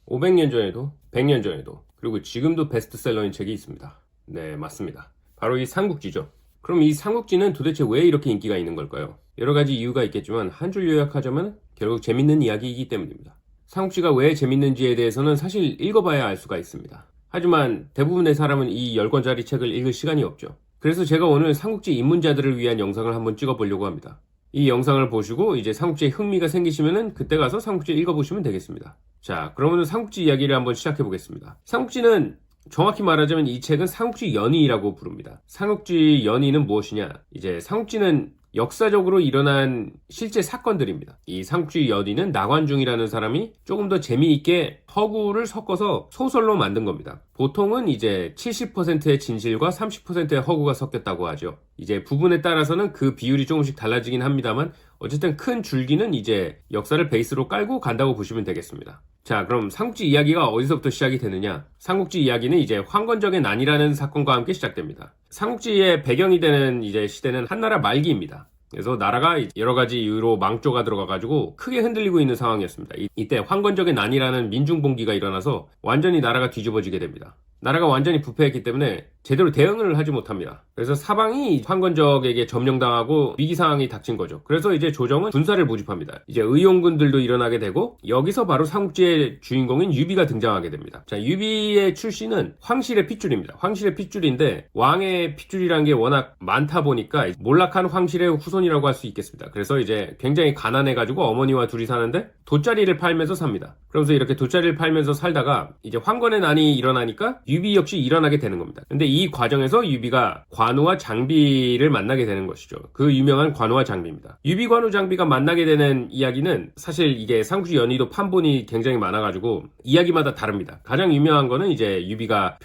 500년 전에도 100년 전에도 그리고 지금도 베스트셀러인 책이 있습니다. 네, 맞습니다. 바로 이 삼국지죠. 그럼 이 삼국지는 도대체 왜 이렇게 인기가 있는 걸까요? 여러 가지 이유가 있겠지만 한 줄 요약하자면 결국 재밌는 이야기이기 때문입니다. 삼국지가 왜 재밌는지에 대해서는 사실 읽어봐야 알 수가 있습니다. 하지만 대부분의 사람은 이 10권짜리 책을 읽을 시간이 없죠. 그래서 제가 오늘 삼국지 입문자들을 위한 영상을 한번 찍어보려고 합니다. 이 영상을 보시고 이제 삼국지에 흥미가 생기시면은 그때 가서 삼국지 읽어보시면 되겠습니다. 자, 그러면 삼국지 이야기를 한번 시작해 보겠습니다. 삼국지는 정확히 말하자면 이 책은 삼국지 연의라고 부릅니다. 삼국지 연의는 무엇이냐? 이제 삼국지는 역사적으로 일어난 실제 사건들입니다. 이 삼국지 연의는 나관중이라는 사람이 조금 더 재미있게 허구를 섞어서 소설로 만든 겁니다. 보통은 이제 70%의 진실과 30%의 허구가 섞였다고 하죠. 이제 부분에 따라서는 그 비율이 조금씩 달라지긴 합니다만 어쨌든 큰 줄기는 이제 역사를 베이스로 깔고 간다고 보시면 되겠습니다. 자, 그럼 삼국지 이야기가 어디서부터 시작이 되느냐? 삼국지 이야기는 이제 황건적의 난이라는 사건과 함께 시작됩니다. 삼국지의 배경이 되는 이제 시대는 한나라 말기입니다. 그래서 나라가 여러 가지 이유로 망조가 들어가가지고 크게 흔들리고 있는 상황이었습니다. 이때 황건적의 난이라는 민중봉기가 일어나서 완전히 나라가 뒤집어지게 됩니다. 나라가 완전히 부패했기 때문에 제대로 대응을 하지 못합니다. 그래서 사방이 황건적에게 점령당하고 위기 상황이 닥친 거죠. 그래서 이제 조정은 군사를 모집합니다. 이제 의용군들도 일어나게 되고 여기서 바로 삼국지의 주인공인 유비가 등장하게 됩니다. 자, 유비의 출신은 황실의 핏줄입니다. 황실의 핏줄인데 왕의 핏줄이라는 게 워낙 많다 보니까 몰락한 황실의 후손이라고 할 수 있겠습니다. 그래서 이제 굉장히 가난해가지고 어머니와 둘이 사는데 돗자리를 팔면서 삽니다. 그러면서 이렇게 돗자리를 팔면서 살다가 이제 황건의 난이 일어나니까 유비 역시 일어나게 되는 겁니다. 근데 이 과정에서 유비가 관우와 장비를 만나게 되는 것이죠. 그 유명한 관우와 장비입니다. 유비, 관우, 장비가 만나게 되는 이야기는 사실 이게 삼국지 연의도 판본이 굉장히 많아가지고 이야기마다 다릅니다. 가장 유명한 거는 이제 유비가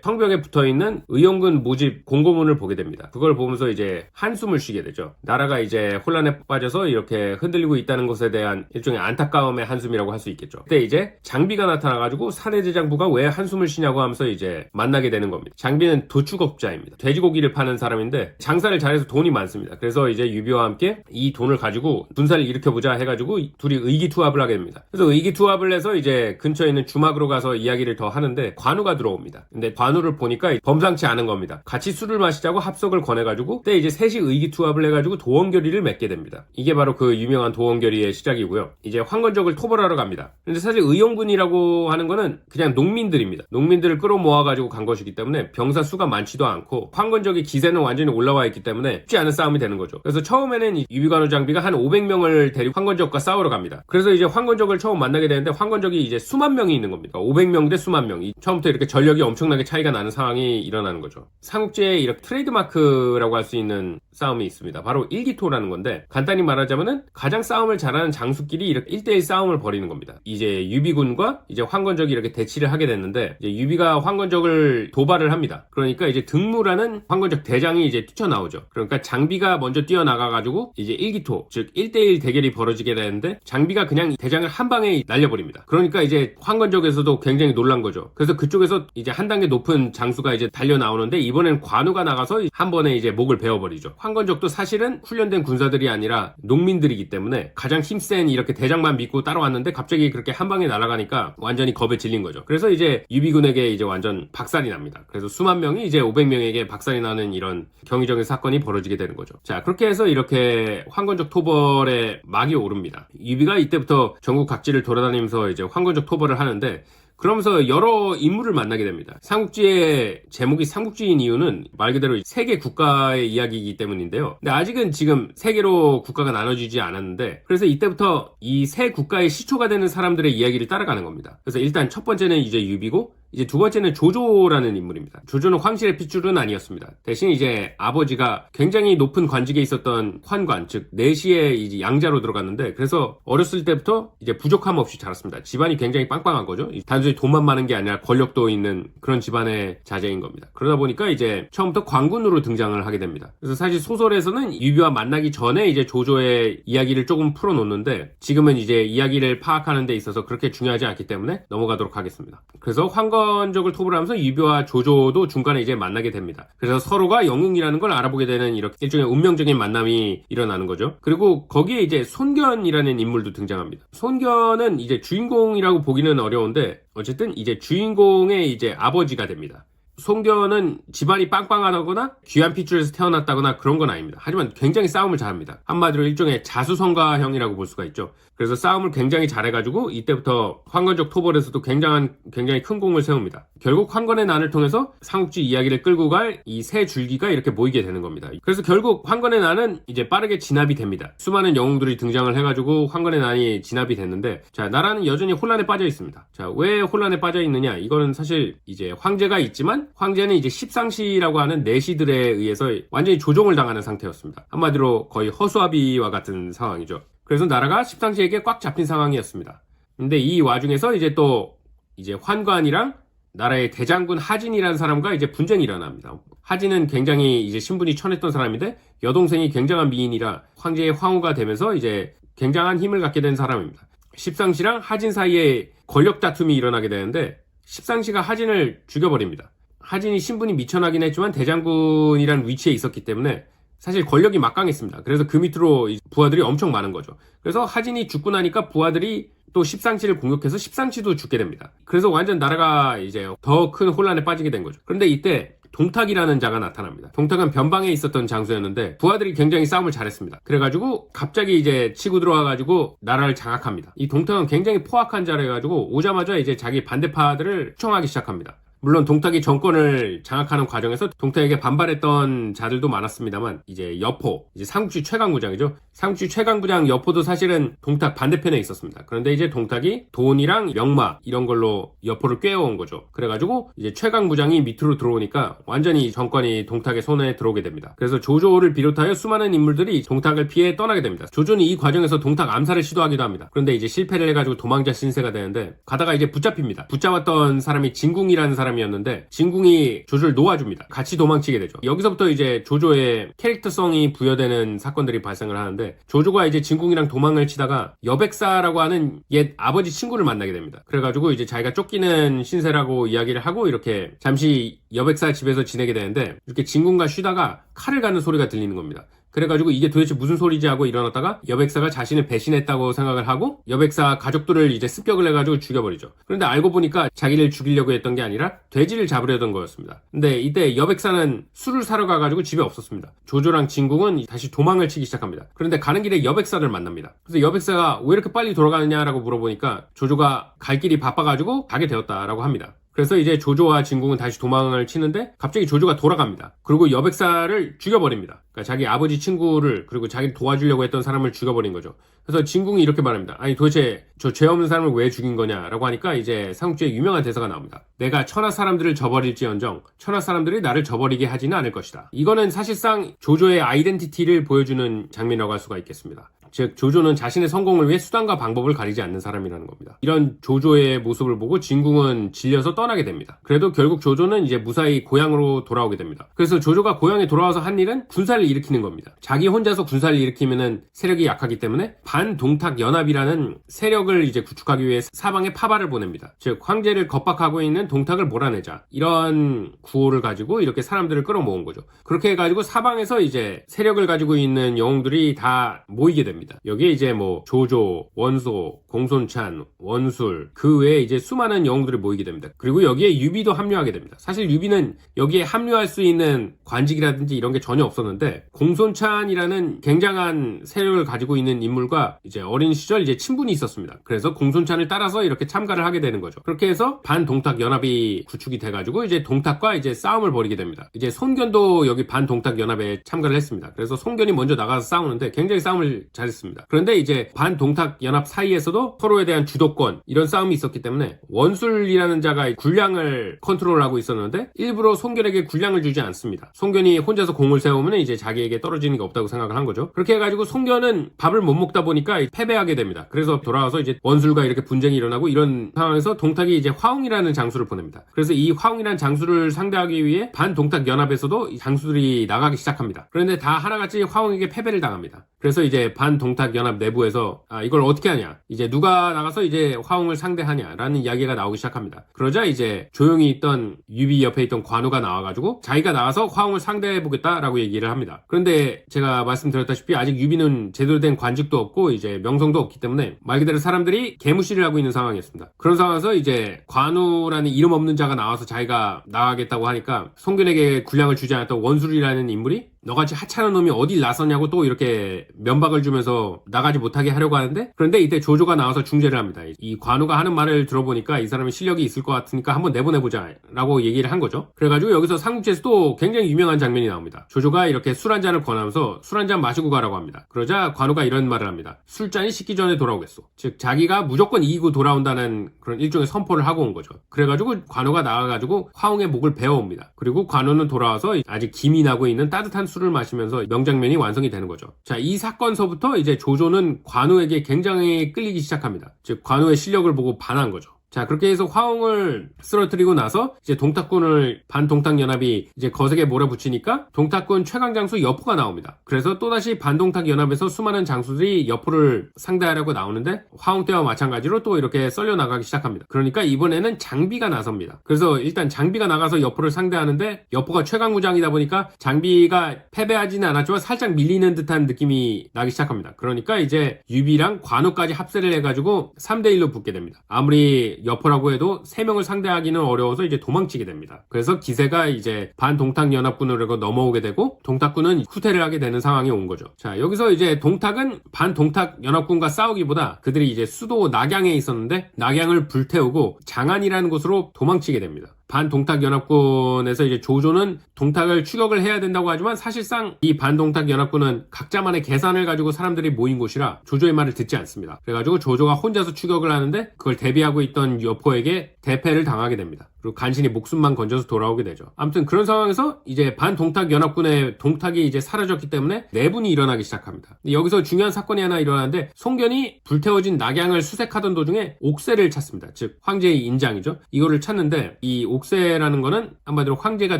성벽에 붙어있는 의용군 모집 공고문을 보게 됩니다. 그걸 보면서 이제 한숨을 쉬게 되죠. 나라가 이제 혼란에 빠져서 이렇게 흔들리고 있다는 것에 대한 일종의 안타까움의 한숨이라고 할 수 있겠죠. 그때 이제 장비가 나타나가지고 사내대장부가 왜 한숨을 쉬냐고 하면서 이제 만나게 되는 겁니다. 장비는 도축업자입니다. 돼지고기를 파는 사람인데 장사를 잘해서 돈이 많습니다. 그래서 이제 유비와 함께 이 돈을 가지고 군사를 일으켜보자 해가지고 둘이 의기투합을 하게 됩니다. 그래서 의기투합을 해서 이제 근처에 있는 주막으로 가서 이야기를 더 하는데 관우가 들어옵니다. 근데 관우를 보니까 범상치 않은 겁니다. 같이 술을 마시자고 합석을 권해가지고 그때 이제 셋이 의기투합을 해가지고 도원결의를 맺게 됩니다. 이게 바로 그 유명한 도원결의의 시작이고요. 이제 황건적을 토벌하러 갑니다. 근데 사실 의용군이라고 하는 거는 그냥 농민들입니다. 농민들을 끌어모아가지고 간 것이기 때문에 병사 수가 많지도 않고 황건적의 기세는 완전히 올라와 있기 때문에 쉽지 않은 싸움이 되는 거죠. 그래서 처음에는 유비관우 장비가 한 500명을 데리고 황건적과 싸우러 갑니다. 그래서 이제 황건적을 처음 만나게 되는데 황건적이 이제 수만 명이 있는 겁니다. 500명 대 수만 명. 처음부터 이렇게 전력이 엄청나게 차이가 나는 상황이 일어나는 거죠. 삼국지에 이렇게 트레이드마크라고 할 수 있는 싸움이 있습니다. 바로 일기토라는 건데 간단히 말하자면은 가장 싸움을 잘하는 장수끼리 이렇게 1대1 싸움을 벌이는 겁니다. 이제 유비군과 이제 황건적이 이렇게 대치를 하게 됐는데 이제 유비가 황건적을 도발을 합니다. 그러니까 이제 등무라는 황건적 대장이 이제 뛰쳐나오죠. 그러니까 장비가 먼저 뛰어나가가지고 이제 일기토 즉 1대1 대결이 벌어지게 되는데 장비가 그냥 대장을 한 방에 날려버립니다. 그러니까 이제 황건적에서도 굉장히 놀란 거죠. 그래서 그쪽에서 이제 한 단계 높은 장수가 이제 달려 나오는데 이번엔 관우가 나가서 한 번에 이제 목을 베어버리죠. 황건적도 사실은 훈련된 군사들이 아니라 농민들이기 때문에 가장 힘센 이렇게 대장만 믿고 따라왔는데 갑자기 그렇게 한 방에 날아가니까 완전히 겁에 질린 거죠. 그래서 이제 유비군에게 이제 완전 박살이 납니다. 그래서 수만 명이 이제 500명에게 박살이 나는 이런 경이적인 사건이 벌어지게 되는 거죠. 자, 그렇게 해서 이렇게 황건적 토벌의 막이 오릅니다. 유비가 이때부터 전국 각지를 돌아다니면서 이제 황건적 토벌을 하는데 그러면서 여러 인물을 만나게 됩니다. 삼국지의 제목이 삼국지인 이유는 말 그대로 세계 국가의 이야기이기 때문인데요. 근데 아직은 지금 세계로 국가가 나눠지지 않았는데 그래서 이때부터 이 세 국가의 시초가 되는 사람들의 이야기를 따라가는 겁니다. 그래서 일단 첫 번째는 이제 유비고 이제 두 번째는 조조라는 인물입니다. 조조는 황실의 핏줄은 아니었습니다. 대신 이제 아버지가 굉장히 높은 관직에 있었던 환관, 즉 내시의 이제 양자로 들어갔는데 그래서 어렸을 때부터 이제 부족함 없이 자랐습니다. 집안이 굉장히 빵빵한 거죠. 단순히 돈만 많은 게 아니라 권력도 있는 그런 집안의 자제인 겁니다. 그러다 보니까 이제 처음부터 관군으로 등장을 하게 됩니다. 그래서 사실 소설에서는 유비와 만나기 전에 이제 조조의 이야기를 조금 풀어놓는데 지금은 이제 이야기를 파악하는 데 있어서 그렇게 중요하지 않기 때문에 넘어가도록 하겠습니다. 그래서 황건 황건적을 토벌 하면서 유비와 조조도 중간에 이제 만나게 됩니다. 그래서 서로가 영웅이라는 걸 알아보게 되는 이렇게 일종의 운명적인 만남이 일어나는 거죠. 그리고 거기에 이제 손견이라는 인물도 등장합니다. 손견은 이제 주인공이라고 보기는 어려운데 어쨌든 이제 주인공의 이제 아버지가 됩니다. 손견은 집안이 빵빵하다거나 귀한 핏줄에서 태어났다거나 그런 건 아닙니다. 하지만 굉장히 싸움을 잘합니다. 한마디로 일종의 자수성가형이라고 볼 수가 있죠. 그래서 싸움을 굉장히 잘해가지고 이때부터 황건적 토벌에서도 굉장히 큰 공을 세웁니다. 결국 황건의 난을 통해서 삼국지 이야기를 끌고 갈 이 세 줄기가 이렇게 모이게 되는 겁니다. 그래서 결국 황건의 난은 이제 빠르게 진압이 됩니다. 수많은 영웅들이 등장을 해가지고 황건의 난이 진압이 됐는데, 자, 나라는 여전히 혼란에 빠져 있습니다. 자, 왜 혼란에 빠져 있느냐? 이거는 사실 이제 황제가 있지만 황제는 이제 십상시라고 하는 내시들에 의해서 완전히 조종을 당하는 상태였습니다. 한마디로 거의 허수아비와 같은 상황이죠. 그래서 나라가 십상시에게 꽉 잡힌 상황이었습니다. 근데 이 와중에서 이제 또 이제 환관이랑 나라의 대장군 하진이라는 사람과 이제 분쟁이 일어납니다. 하진은 굉장히 이제 신분이 천했던 사람인데 여동생이 굉장한 미인이라 황제의 황후가 되면서 이제 굉장한 힘을 갖게 된 사람입니다. 십상시랑 하진 사이에 권력 다툼이 일어나게 되는데 십상시가 하진을 죽여버립니다. 하진이 신분이 미천하긴 했지만 대장군이라는 위치에 있었기 때문에 사실 권력이 막강했습니다. 그래서 그 밑으로 부하들이 엄청 많은 거죠. 그래서 하진이 죽고 나니까 부하들이 또 십상시를 공격해서 십상시도 죽게 됩니다. 그래서 완전 나라가 이제 더 큰 혼란에 빠지게 된 거죠. 그런데 이때 동탁이라는 자가 나타납니다. 동탁은 변방에 있었던 장수였는데 부하들이 굉장히 싸움을 잘했습니다. 그래가지고 갑자기 이제 치고 들어와가지고 나라를 장악합니다. 이 동탁은 굉장히 포악한 자라 해가지고 오자마자 이제 자기 반대파들을 추청하기 시작합니다. 물론 동탁이 정권을 장악하는 과정에서 동탁에게 반발했던 자들도 많았습니다만 이제 여포, 이제 삼국지 최강부장이죠. 삼국지 최강부장 여포도 사실은 동탁 반대편에 있었습니다. 그런데 이제 동탁이 돈이랑 명마 이런 걸로 여포를 꿰어온 거죠. 그래가지고 이제 최강부장이 밑으로 들어오니까 완전히 정권이 동탁의 손에 들어오게 됩니다. 그래서 조조를 비롯하여 수많은 인물들이 동탁을 피해 떠나게 됩니다. 조조는 이 과정에서 동탁 암살을 시도하기도 합니다. 그런데 이제 실패를 해가지고 도망자 신세가 되는데 가다가 이제 붙잡힙니다. 붙잡았던 사람이 진궁이라는 사람이었는데 진궁이 조조를 놓아줍니다. 같이 도망치게 되죠. 여기서부터 이제 조조의 캐릭터성이 부여되는 사건들이 발생을 하는데 조조가 이제 진궁이랑 도망을 치다가 여백사라고 하는 옛 아버지 친구를 만나게 됩니다. 그래가지고 이제 자기가 쫓기는 신세라고 이야기를 하고 이렇게 잠시 여백사 집에서 지내게 되는데 이렇게 진궁과 쉬다가 칼을 가는 소리가 들리는 겁니다. 그래가지고 이게 도대체 무슨 소리지 하고 일어났다가 여백사가 자신을 배신했다고 생각을 하고 여백사 가족들을 이제 습격을 해가지고 죽여버리죠. 그런데 알고 보니까 자기를 죽이려고 했던 게 아니라 돼지를 잡으려던 거였습니다. 근데 이때 여백사는 술을 사러 가가지고 집에 없었습니다. 조조랑 진궁은 다시 도망을 치기 시작합니다. 그런데 가는 길에 여백사를 만납니다. 그래서 여백사가 왜 이렇게 빨리 돌아가느냐라고 물어보니까 조조가 갈 길이 바빠가지고 가게 되었다라고 합니다. 그래서 이제 조조와 진궁은 다시 도망을 치는데 갑자기 조조가 돌아갑니다. 그리고 여백사를 죽여버립니다. 그러니까 자기 아버지 친구를 그리고 자기를 도와주려고 했던 사람을 죽여버린 거죠. 그래서 진궁이 이렇게 말합니다. 아니 도대체 저 죄 없는 사람을 왜 죽인 거냐라고 하니까 이제 삼국지에 유명한 대사가 나옵니다. 내가 천하 사람들을 저버릴지언정 천하 사람들이 나를 저버리게 하지는 않을 것이다. 이거는 사실상 조조의 아이덴티티를 보여주는 장면이라고 할 수가 있겠습니다. 즉 조조는 자신의 성공을 위해 수단과 방법을 가리지 않는 사람이라는 겁니다. 이런 조조의 모습을 보고 진궁은 질려서 떠나게 됩니다. 그래도 결국 조조는 이제 무사히 고향으로 돌아오게 됩니다. 그래서 조조가 고향에 돌아와서 한 일은 군사를 일으키는 겁니다. 자기 혼자서 군사를 일으키면은 세력이 약하기 때문에 반동탁 연합이라는 세력을 이제 구축하기 위해 사방에 파발을 보냅니다. 즉 황제를 겁박하고 있는 동탁을 몰아내자, 이런 구호를 가지고 이렇게 사람들을 끌어모은 거죠. 그렇게 해가지고 사방에서 이제 세력을 가지고 있는 영웅들이 다 모이게 됩니다. 여기에 이제 뭐 조조, 원소, 공손찬, 원술, 그 외에 이제 수많은 영웅들이 모이게 됩니다. 그리고 여기에 유비도 합류하게 됩니다. 사실 유비는 여기에 합류할 수 있는 관직이라든지 이런 게 전혀 없었는데 공손찬이라는 굉장한 세력을 가지고 있는 인물과 이제 어린 시절 이제 친분이 있었습니다. 그래서 공손찬을 따라서 이렇게 참가를 하게 되는 거죠. 그렇게 해서 반동탁 연합이 구축이 돼가지고 이제 동탁과 이제 싸움을 벌이게 됩니다. 이제 손견도 여기 반동탁 연합에 참가를 했습니다. 그래서 손견이 먼저 나가서 싸우는데 굉장히 싸움을 잘했습니다. 그런데 이제 반동탁 연합 사이에서도 서로에 대한 주도권 이런 싸움이 있었기 때문에 원술이라는 자가 군량을 컨트롤하고 있었는데 일부러 손견에게 군량을 주지 않습니다. 손견이 혼자서 공을 세우면 이제 자기에게 떨어지는 게 없다고 생각을 한 거죠. 그렇게 해가지고 손견은 밥을 못 먹다 보니까 패배하게 됩니다. 그래서 돌아와서 이제 원술과 이렇게 분쟁이 일어나고 이런 상황에서 동탁이 이제 화웅이라는 장수를 보냅니다. 그래서 이 화웅이라는 장수를 상대하기 위해 반동탁 연합에서도 이 장수들이 나가기 시작합니다. 그런데 다 하나같이 화웅에게 패배를 당합니다. 그래서 이제 반동탁연합 내부에서 이걸 어떻게 하냐, 이제 누가 나가서 이제 화웅을 상대하냐라는 이야기가 나오기 시작합니다. 그러자 이제 조용히 있던 유비 옆에 있던 관우가 나와가지고 자기가 나와서 화웅을 상대해보겠다라고 얘기를 합니다. 그런데 제가 말씀드렸다시피 아직 유비는 제대로 된 관직도 없고 이제 명성도 없기 때문에 말 그대로 사람들이 개무시를 하고 있는 상황이었습니다. 그런 상황에서 이제 관우라는 이름 없는 자가 나와서 자기가 나가겠다고 하니까 송견에게 군량을 주지 않았던 원술이라는 인물이 너같이 하찮은 놈이 어딜 나섰냐고 또 이렇게 면박을 주면서 나가지 못하게 하려고 하는데, 그런데 이때 조조가 나와서 중재를 합니다. 이 관우가 하는 말을 들어보니까 이 사람이 실력이 있을 것 같으니까 한번 내보내보자 라고 얘기를 한 거죠. 그래가지고 여기서 삼국지에서 또 굉장히 유명한 장면이 나옵니다. 조조가 이렇게 술 한 잔을 권하면서 술 한 잔 마시고 가라고 합니다. 그러자 관우가 이런 말을 합니다. 술잔이 식기 전에 돌아오겠소. 즉 자기가 무조건 이기고 돌아온다는 그런 일종의 선포를 하고 온 거죠. 그래가지고 관우가 나와가지고 화웅의 목을 베어옵니다. 그리고 관우는 돌아와서 아직 김이 나고 있는 따뜻한 술을 마시면서 명장면이 완성이 되는 거죠. 자, 이 사건서부터 이제 조조는 관우에게 굉장히 끌리기 시작합니다. 즉 관우의 실력을 보고 반한 거죠. 자, 그렇게 해서 화웅을 쓰러뜨리고 나서 이제 동탁군을 반동탁연합이 이제 거세게 몰아붙이니까 동탁군 최강 장수 여포가 나옵니다. 그래서 또다시 반동탁연합에서 수많은 장수들이 여포를 상대하려고 나오는데 화웅 때와 마찬가지로 또 이렇게 썰려 나가기 시작합니다. 그러니까 이번에는 장비가 나섭니다. 그래서 일단 장비가 나가서 여포를 상대하는데 여포가 최강무장이다 보니까 장비가 패배하지는 않았지만 살짝 밀리는 듯한 느낌이 나기 시작합니다. 그러니까 이제 유비랑 관우까지 합세를 해가지고 3대1로 붙게 됩니다. 아무리 여포라고 해도 3명을 상대하기는 어려워서 이제 도망치게 됩니다. 그래서 기세가 이제 반동탁연합군으로 넘어오게 되고 동탁군은 후퇴를 하게 되는 상황이 온 거죠. 자, 여기서 이제 동탁은 반동탁연합군과 싸우기보다 그들이 이제 수도 낙양에 있었는데 낙양을 불태우고 장안이라는 곳으로 도망치게 됩니다. 반동탁연합군에서 이제 조조는 동탁을 추격을 해야 된다고 하지만 사실상 이 반동탁연합군은 각자만의 계산을 가지고 사람들이 모인 곳이라 조조의 말을 듣지 않습니다. 그래가지고 조조가 혼자서 추격을 하는데 그걸 대비하고 있던 여포에게 대패를 당하게 됩니다. 그리고 간신히 목숨만 건져서 돌아오게 되죠. 아무튼 그런 상황에서 이제 반동탁연합군의 동탁이 이제 사라졌기 때문에 내분이 일어나기 시작합니다. 여기서 중요한 사건이 하나 일어나는데 송견이 불태워진 낙양을 수색하던 도중에 옥새를 찾습니다. 즉 황제의 인장이죠. 이거를 찾는데 이 옥새라는 거는 한마디로 황제가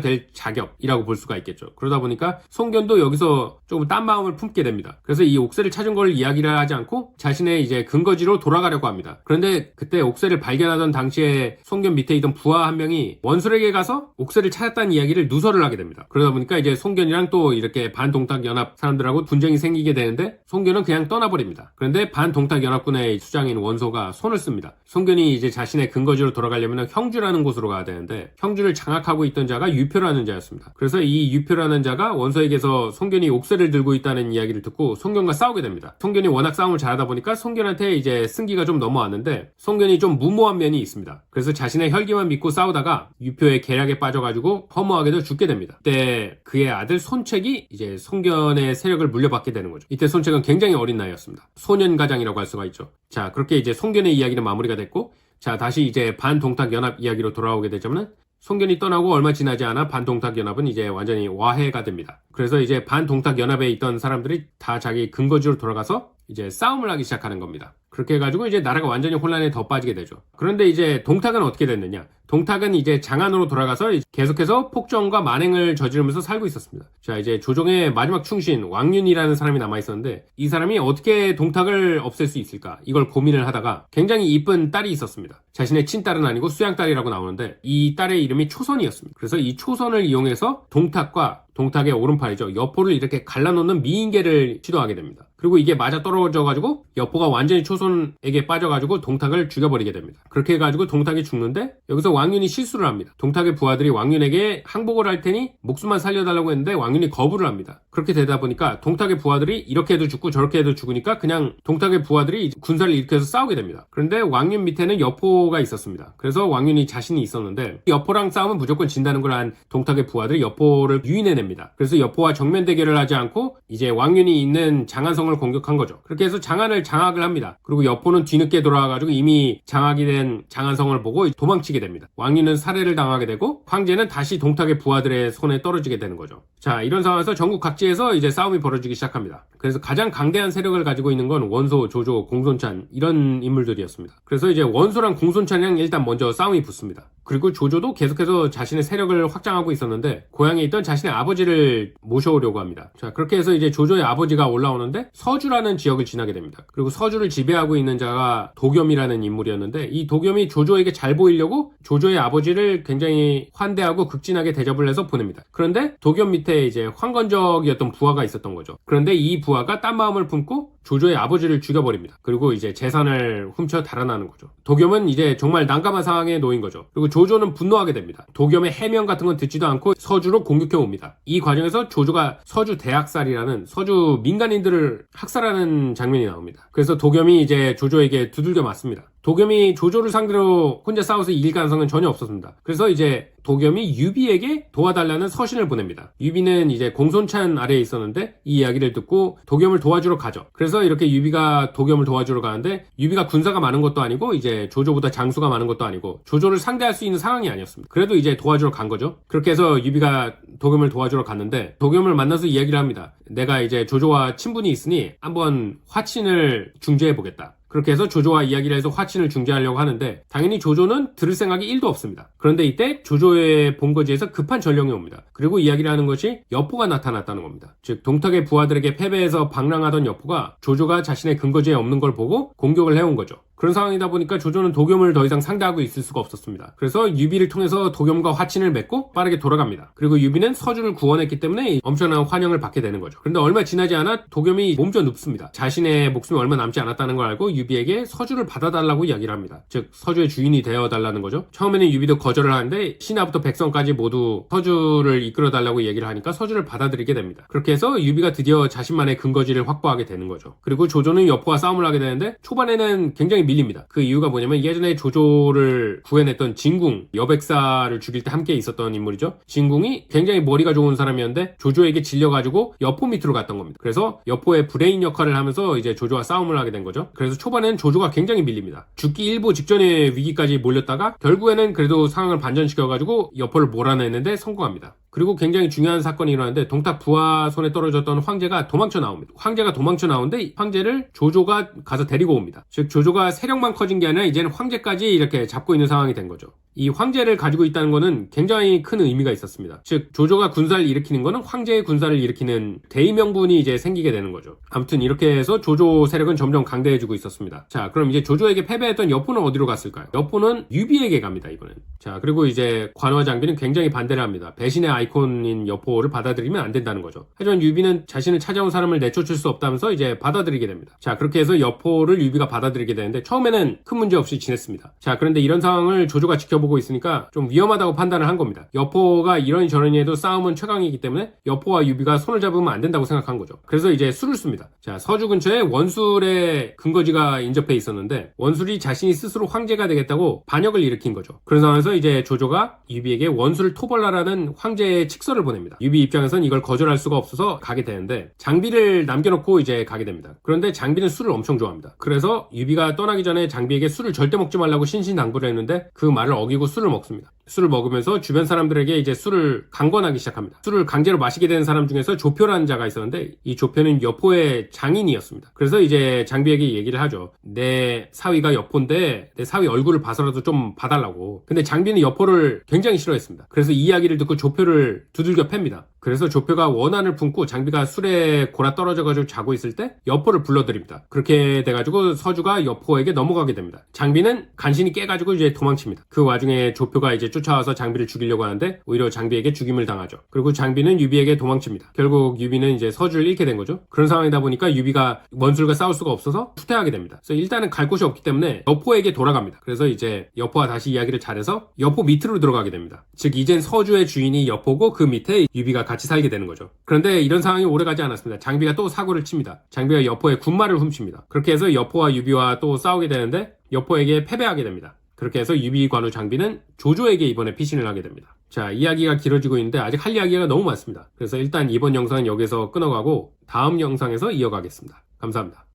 될 자격이라고 볼 수가 있겠죠. 그러다 보니까 송견도 여기서 조금 딴 마음을 품게 됩니다. 그래서 이 옥새를 찾은 걸 이야기를 하지 않고 자신의 이제 근거지로 돌아가려고 합니다. 그런데 그때 옥새를 발견하던 당시에 송견 밑에 있던 부하 한 명이 원술에게 가서 옥새를 찾았다는 이야기를 누설을 하게 됩니다. 그러다 보니까 이제 송견이랑 또 이렇게 반동탁연합 사람들하고 분쟁이 생기게 되는데 송견은 그냥 떠나버립니다. 그런데 반동탁연합군의 수장인 원소가 손을 씁니다. 송견이 이제 자신의 근거지로 돌아가려면 형주라는 곳으로 가야 되는데 형주를 장악하고 있던 자가 유표라는 자였습니다. 그래서 이 유표라는 자가 원소에게서 송견이 옥새를 들고 있다는 이야기를 듣고 송견과 싸우게 됩니다. 송견이 워낙 싸움을 잘하다 보니까 송견한테 이제 승기가 좀 넘어왔는데 송견이 좀 무모한 면이 있습니다. 그래서 자신의 혈기만 믿고 싸우다가 유표의 계략에 빠져가지고 허무하게도 죽게 됩니다. 이때 그의 아들 손책이 이제 송견의 세력을 물려받게 되는 거죠. 이때 손책은 굉장히 어린 나이였습니다. 소년가장이라고 할 수가 있죠. 자, 그렇게 이제 송견의 이야기는 마무리가 됐고, 자, 다시 이제 반동탁연합 이야기로 돌아오게 되자면 송견이 떠나고 얼마 지나지 않아 반동탁연합은 이제 완전히 와해가 됩니다. 그래서 이제 반동탁연합에 있던 사람들이 다 자기 근거지로 돌아가서 이제 싸움을 하기 시작하는 겁니다. 그렇게 해가지고 이제 나라가 완전히 혼란에 더 빠지게 되죠. 그런데 이제 동탁은 어떻게 됐느냐? 동탁은 이제 장안으로 돌아가서 계속해서 폭정과 만행을 저지르면서 살고 있었습니다. 자, 이제 조정의 마지막 충신 왕윤이라는 사람이 남아있었는데 이 사람이 어떻게 동탁을 없앨 수 있을까? 이걸 고민을 하다가 굉장히 이쁜 딸이 있었습니다. 자신의 친딸은 아니고 수양딸이라고 나오는데 이 딸의 이름이 초선이었습니다. 그래서 이 초선을 이용해서 동탁과 동탁의 오른팔이죠. 여포를 이렇게 갈라놓는 미인계를 시도하게 됩니다. 그리고 이게 맞아 떨어져가지고 여포가 완전히 초선에게 빠져가지고 동탁을 죽여버리게 됩니다. 그렇게 해가지고 동탁이 죽는데 여기서 왕윤이 실수를 합니다. 동탁의 부하들이 왕윤에게 항복을 할 테니 목숨만 살려달라고 했는데 왕윤이 거부를 합니다. 그렇게 되다 보니까 동탁의 부하들이 이렇게 해도 죽고 저렇게 해도 죽으니까 그냥 동탁의 부하들이 군사를 일으켜서 싸우게 됩니다. 그런데 왕윤 밑에는 여포가 있었습니다. 그래서 왕윤이 자신이 있었는데 여포랑 싸우면 무조건 진다는 걸 안 동탁의 부하들이 여포를 유인해냅니다. 그래서 여포와 정면 대결을 하지 않고 이제 왕윤이 있는 장안성을 공격한 거죠. 그렇게 해서 장안을 장악을 합니다. 그리고 여포는 뒤늦게 돌아와가지고 이미 장악이 된 장안성을 보고 도망치게 됩니다. 왕윤은 살해를 당하게 되고 황제는 다시 동탁의 부하들의 손에 떨어지게 되는 거죠. 자, 이런 상황에서 전국 각지에서 이제 싸움이 벌어지기 시작합니다. 그래서 가장 강대한 세력을 가지고 있는 건 원소, 조조, 공손찬 이런 인물들이었습니다. 그래서 이제 원소랑 공손찬이랑 일단 먼저 싸움이 붙습니다. 그리고 조조도 계속해서 자신의 세력을 확장하고 있었는데 고향에 있던 자신의 아버지를 모셔오려고 합니다. 자, 그렇게 해서 이제 조조의 아버지가 올라오는데 서주라는 지역을 지나게 됩니다. 그리고 서주를 지배하고 있는 자가 도겸이라는 인물이었는데 이 도겸이 조조에게 잘 보이려고 조조의 아버지를 굉장히 환대하고 극진하게 대접을 해서 보냅니다. 그런데 도겸 밑에 이제 황건적이었던 부하가 있었던 거죠. 그런데 이 부하가 딴 마음을 품고 조조의 아버지를 죽여버립니다. 그리고 이제 재산을 훔쳐 달아나는 거죠. 도겸은 이제 정말 난감한 상황에 놓인 거죠. 그리고 조조는 분노하게 됩니다. 도겸의 해명 같은 건 듣지도 않고 서주로 공격해 옵니다. 이 과정에서 조조가 서주 대학살이라는 서주 민간인들을 학살하는 장면이 나옵니다. 그래서 도겸이 이제 조조에게 두들겨 맞습니다. 도겸이 조조를 상대로 혼자 싸워서 이길 가능성은 전혀 없었습니다. 그래서 이제 도겸이 유비에게 도와달라는 서신을 보냅니다. 유비는 이제 공손찬 아래에 있었는데 이 이야기를 듣고 도겸을 도와주러 가죠. 그래서 이렇게 유비가 도겸을 도와주러 가는데 유비가 군사가 많은 것도 아니고 이제 조조보다 장수가 많은 것도 아니고 조조를 상대할 수 있는 상황이 아니었습니다. 그래도 이제 도와주러 간 거죠. 그렇게 해서 유비가 도겸을 도와주러 갔는데 도겸을 만나서 이야기를 합니다. 내가 이제 조조와 친분이 있으니 한번 화친을 중재해보겠다. 그렇게 해서 조조와 이야기를 해서 화친을 중재하려고 하는데 당연히 조조는 들을 생각이 1도 없습니다. 그런데 이때 조조의 본거지에서 급한 전령이 옵니다. 그리고 이야기를 하는 것이 여포가 나타났다는 겁니다. 즉 동탁의 부하들에게 패배해서 방랑하던 여포가 조조가 자신의 근거지에 없는 걸 보고 공격을 해온 거죠. 그런 상황이다 보니까 조조는 도겸을 더 이상 상대하고 있을 수가 없었습니다. 그래서 유비를 통해서 도겸과 화친을 맺고 빠르게 돌아갑니다. 그리고 유비는 서주를 구원했기 때문에 엄청난 환영을 받게 되는 거죠. 그런데 얼마 지나지 않아 도겸이 몸져 눕습니다. 자신의 목숨이 얼마 남지 않았다는 걸 알고 유비에게 서주를 받아달라고 이야기를 합니다. 즉 서주의 주인이 되어달라는 거죠. 처음에는 유비도 거절을 하는데 신하부터 백성까지 모두 서주를 이끌어달라고 얘기를 하니까 서주를 받아들이게 됩니다. 그렇게 해서 유비가 드디어 자신만의 근거지를 확보하게 되는 거죠. 그리고 조조는 여포와 싸움을 하게 되는데 초반에는 굉장히 밀립니다. 그 이유가 뭐냐면 예전에 조조를 구해냈던 진궁, 여백사를 죽일 때 함께 있었던 인물이죠. 진궁이 굉장히 머리가 좋은 사람이었는데 조조에게 질려가지고 여포 밑으로 갔던 겁니다. 그래서 여포의 브레인 역할을 하면서 이제 조조와 싸움을 하게 된 거죠. 그래서 초반에는 조조가 굉장히 밀립니다. 죽기 일보 직전의 위기까지 몰렸다가 결국에는 그래도 상황을 반전시켜가지고 여포를 몰아내는데 성공합니다. 그리고 굉장히 중요한 사건이 일어나는데 동탁 부하 손에 떨어졌던 황제가 도망쳐 나옵니다. 황제가 도망쳐 나오는데 황제를 조조가 가서 데리고 옵니다. 즉 조조가 세력만 커진 게 아니라 이제는 황제까지 이렇게 잡고 있는 상황이 된 거죠. 이 황제를 가지고 있다는 거는 굉장히 큰 의미가 있었습니다. 즉 조조가 군사를 일으키는 거는 황제의 군사를 일으키는 대의명분이 이제 생기게 되는 거죠. 아무튼 이렇게 해서 조조 세력은 점점 강대해지고 있었습니다. 자, 그럼 이제 조조에게 패배했던 여포는 어디로 갔을까요? 여포는 유비에게 갑니다, 이번엔. 자, 그리고 이제 관화 장비는 굉장히 반대를 합니다. 배신의 아이콘인 여포를 받아들이면 안 된다는 거죠. 하지만 유비는 자신을 찾아온 사람을 내쫓을 수 없다면서 이제 받아들이게 됩니다. 자, 그렇게 해서 여포를 유비가 받아들이게 되는데 처음에는 큰 문제 없이 지냈습니다. 자, 그런데 이런 상황을 조조가 지켜보고 있으니까 좀 위험하다고 판단을 한 겁니다. 여포가 이러니 저러니 해도 싸움은 최강이기 때문에 여포와 유비가 손을 잡으면 안 된다고 생각한 거죠. 그래서 이제 술을 씁니다. 자, 서주 근처에 원술의 근거지가 인접해 있었는데 원술이 자신이 스스로 황제가 되겠다고 반역을 일으킨 거죠. 그런 상황에서 이제 조조가 유비에게 원술을 토벌하라는 황제의 칙서를 보냅니다. 유비 입장에선 이걸 거절할 수가 없어서 가게 되는데 장비를 남겨놓고 이제 가게 됩니다. 그런데 장비는 술을 엄청 좋아합니다. 그래서 유비가 떠나기 전에 장비에게 술을 절대 먹지 말라고 신신당부를 했는데 그 말을 어기고 술을 먹습니다. 술을 먹으면서 주변 사람들에게 이제 술을 강권하기 시작합니다. 술을 강제로 마시게 되는 사람 중에서 조표라는 자가 있었는데 이 조표는 여포의 장인이었습니다. 그래서 이제 장비에게 얘기를 하죠. 내 사위가 여포인데 내 사위 얼굴을 봐서라도 좀 봐달라고. 근데 장비는 여포를 굉장히 싫어했습니다. 그래서 이 이야기를 듣고 조표를 두들겨 팹니다. 그래서 조표가 원한을 품고 장비가 술에 골아 떨어져가지고 자고 있을 때 여포를 불러들입니다. 그렇게 돼가지고 서주가 여포에게 넘어가게 됩니다. 장비는 간신히 깨가지고 이제 도망칩니다. 그 와중에 조표가 이제 쫓아와서 장비를 죽이려고 하는데 오히려 장비에게 죽임을 당하죠. 그리고 장비는 유비에게 도망칩니다. 결국 유비는 이제 서주를 잃게 된 거죠. 그런 상황이다 보니까 유비가 원술과 싸울 수가 없어서 후퇴하게 됩니다. 그래서 일단은 갈 곳이 없기 때문에 여포에게 돌아갑니다. 그래서 이제 여포와 다시 이야기를 잘해서 여포 밑으로 들어가게 됩니다. 즉 이젠 서주의 주인이 여포고 그 밑에 유비가 같이 살게 되는 거죠. 그런데 이런 상황이 오래가지 않았습니다. 장비가 또 사고를 칩니다. 장비가 여포의 군마를 훔칩니다. 그렇게 해서 여포와 유비와 또 싸우게 되는데 여포에게 패배하게 됩니다. 그렇게 해서 유비 관우 장비는 조조에게 이번에 피신을 하게 됩니다. 자, 이야기가 길어지고 있는데 아직 할 이야기가 너무 많습니다. 그래서 일단 이번 영상은 여기서 끊어가고 다음 영상에서 이어가겠습니다. 감사합니다.